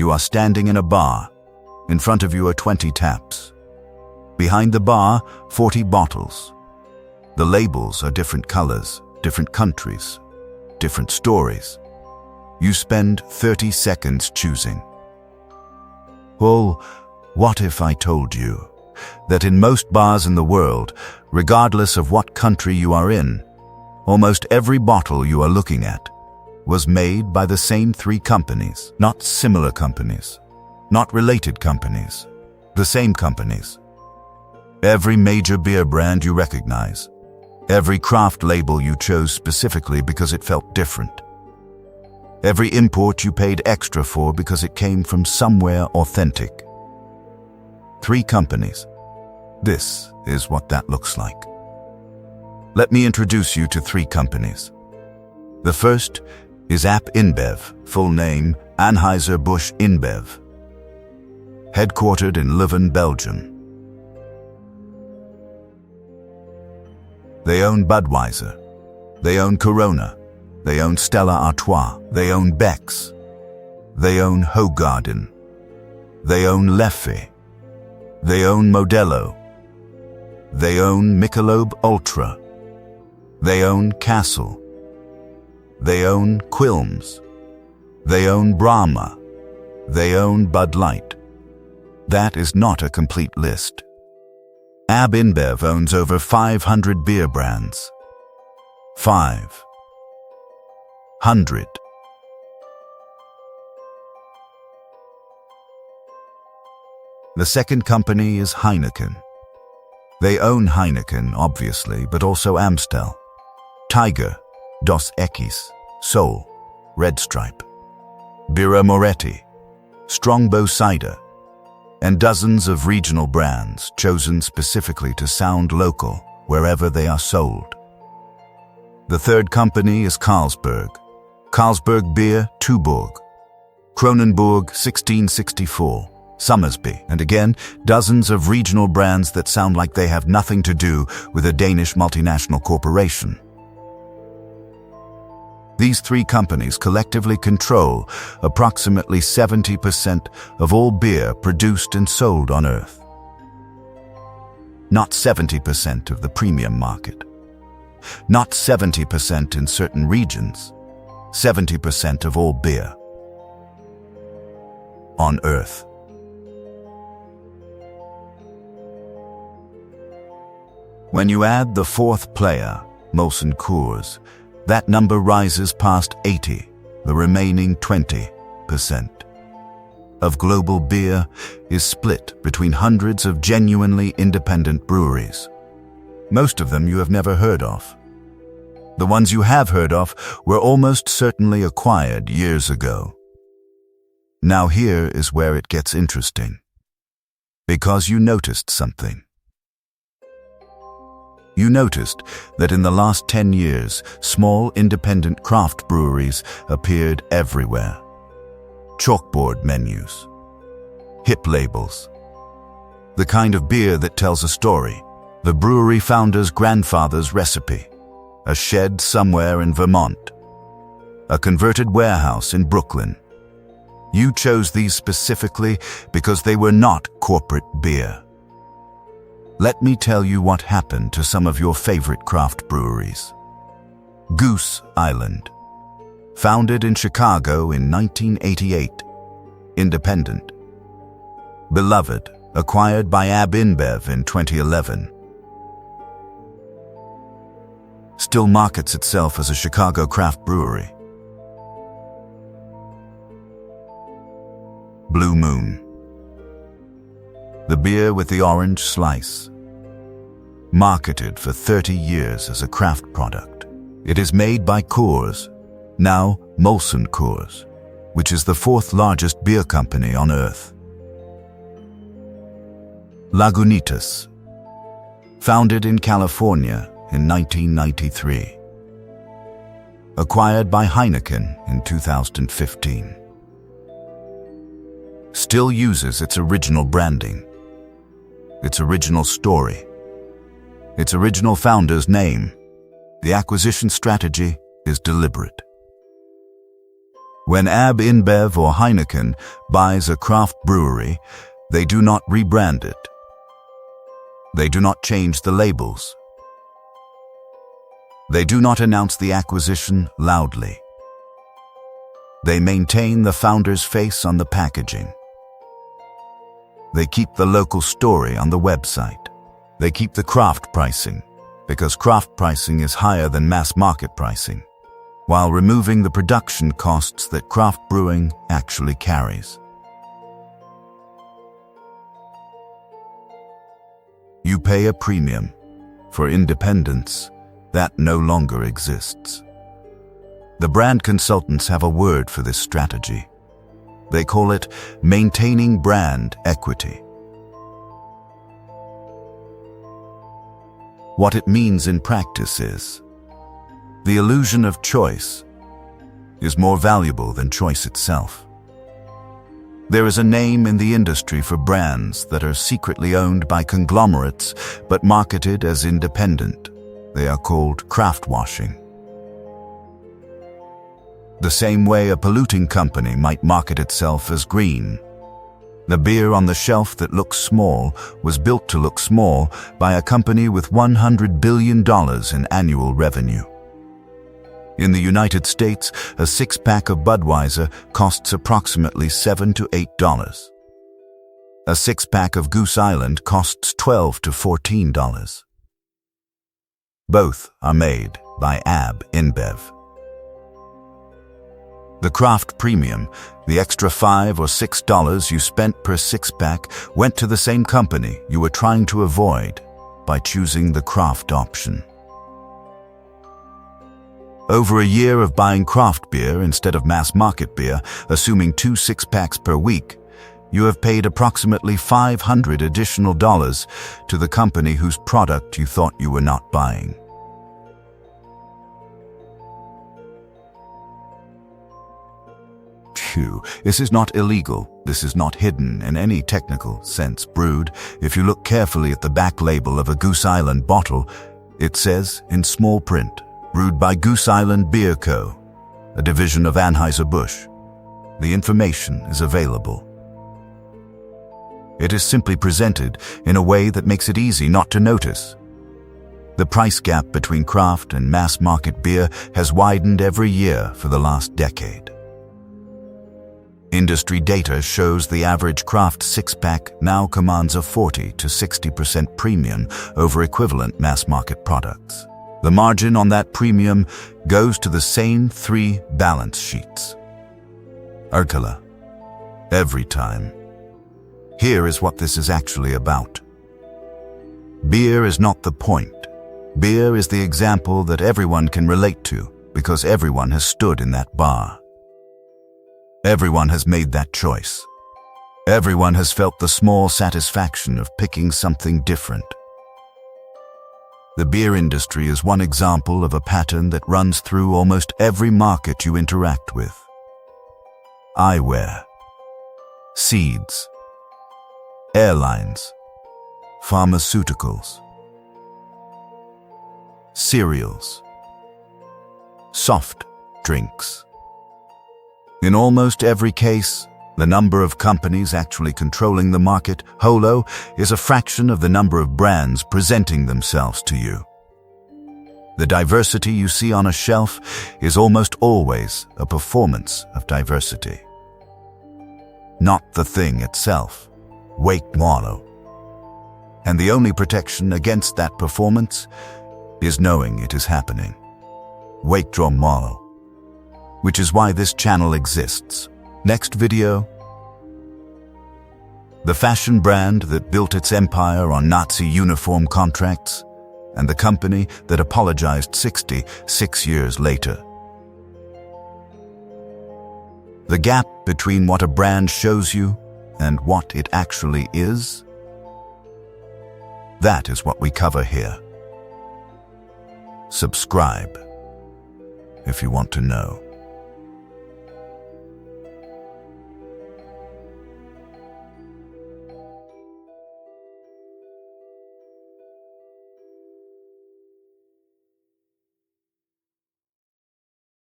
You are standing in a bar. In front of you are 20 taps. Behind the bar, 40 bottles. The labels are different colors, different countries, different stories. You spend 30 seconds choosing. Well, what if I told you that in most bars in the world, regardless of what country you are in, almost every bottle you are looking at was made by the same 3 companies, not similar companies, not related companies, the same companies. Every major beer brand you recognize, every craft label you chose specifically because it felt different, every import you paid extra for because it came from somewhere authentic. 3 companies. This is what that looks like. Let me introduce you to 3 companies. The first is AB InBev, full name Anheuser-Busch InBev. Headquartered in Leuven, Belgium. They own Budweiser. They own Corona. They own Stella Artois. They own Beck's. They own Hoegaarden. They own Leffe. They own Modelo. They own Michelob Ultra. They own Castle. They own Quilmes. They own Brahma. They own Bud Light. That is not a complete list. AB InBev owns over 500 beer brands. 500. The second company is Heineken. They own Heineken, obviously, but also Amstel, Tiger, Dos Equis, Sol, Red Stripe, Birra Moretti, Strongbow Cider, and dozens of regional brands chosen specifically to sound local wherever they are sold. The third company is Carlsberg. Carlsberg Beer, Tuborg, Kronenbourg 1664, Somersby, and again, dozens of regional brands that sound like they have nothing to do with a Danish multinational corporation. These 3 companies collectively control approximately 70% of all beer produced and sold on Earth. Not 70% of the premium market. Not 70% in certain regions. 70% of all beer on Earth. When you add the 4th player, Molson Coors, that number rises past 80, the remaining 20% of global beer is split between hundreds of genuinely independent breweries. Most of them you have never heard of. The ones you have heard of were almost certainly acquired years ago. Now here is where it gets interesting. Because you noticed something. You noticed that in the last 10 years, small independent craft breweries appeared everywhere. Chalkboard menus. Hip labels. The kind of beer that tells a story. The brewery founder's grandfather's recipe. A shed somewhere in Vermont. A converted warehouse in Brooklyn. You chose these specifically because they were not corporate beer. Let me tell you what happened to some of your favorite craft breweries. Goose Island. Founded in Chicago in 1988. Independent. Beloved, acquired by AB InBev in 2011. Still markets itself as a Chicago craft brewery. Blue Moon. The beer with the orange slice. Marketed for 30 years as a craft product. It is made by Coors, now Molson Coors, which is the 4th largest beer company on Earth. Lagunitas. Founded in California in 1993. Acquired by Heineken in 2015. Still uses its original branding. Its original story. Its original founder's name. The acquisition strategy is deliberate. When AB InBev or Heineken buys a craft brewery, they do not rebrand it. They do not change the labels. They do not announce the acquisition loudly. They maintain the founder's face on the packaging. They keep the local story on the website. They keep the craft pricing, because craft pricing is higher than mass market pricing, while removing the production costs that craft brewing actually carries. You pay a premium for independence that no longer exists. The brand consultants have a word for this strategy. They call it maintaining brand equity. What it means in practice is, the illusion of choice is more valuable than choice itself. There is a name in the industry for brands that are secretly owned by conglomerates but marketed as independent. They are called craft washing. The same way a polluting company might market itself as green. The beer on the shelf that looks small was built to look small by a company with $100 billion in annual revenue. In the United States, a six-pack of Budweiser costs approximately $7 to $8. A six-pack of Goose Island costs $12 to $14. Both are made by AB InBev. The craft premium, the extra $5 or $6 you spent per six-pack, went to the same company you were trying to avoid by choosing the craft option. Over a year of buying craft beer instead of mass market beer, assuming 2 six-packs per week, you have paid approximately $500 additional to the company whose product you thought you were not buying. This is not illegal. This is not hidden in any technical sense. Brewed, if you look carefully at the back label of a Goose Island bottle, it says in small print, brewed by Goose Island Beer Co., a division of Anheuser-Busch. The information is available. It is simply presented in a way that makes it easy not to notice. The price gap between craft and mass market beer has widened every year for the last decade. Industry data shows the average craft six-pack now commands a 40 to 60% premium over equivalent mass-market products. The margin on that premium goes to the same 3 balance sheets. Urkala. Every time. Here is what this is actually about. Beer is not the point. Beer is the example that everyone can relate to because everyone has stood in that bar. Everyone has made that choice. Everyone has felt the small satisfaction of picking something different. The beer industry is one example of a pattern that runs through almost every market you interact with. Eyewear, seeds, airlines, pharmaceuticals, cereals, soft drinks. In almost every case, the number of companies actually controlling the market, HOLO, is a fraction of the number of brands presenting themselves to you. The diversity you see on a shelf is almost always a performance of diversity. Not the thing itself. Wake Malo. And the only protection against that performance is knowing it is happening. Wake Malo. Which is why this channel exists. Next video. The fashion brand that built its empire on Nazi uniform contracts, and the company that apologized 66 years later. The gap between what a brand shows you and what it actually is, that is what we cover here. Subscribe if you want to know.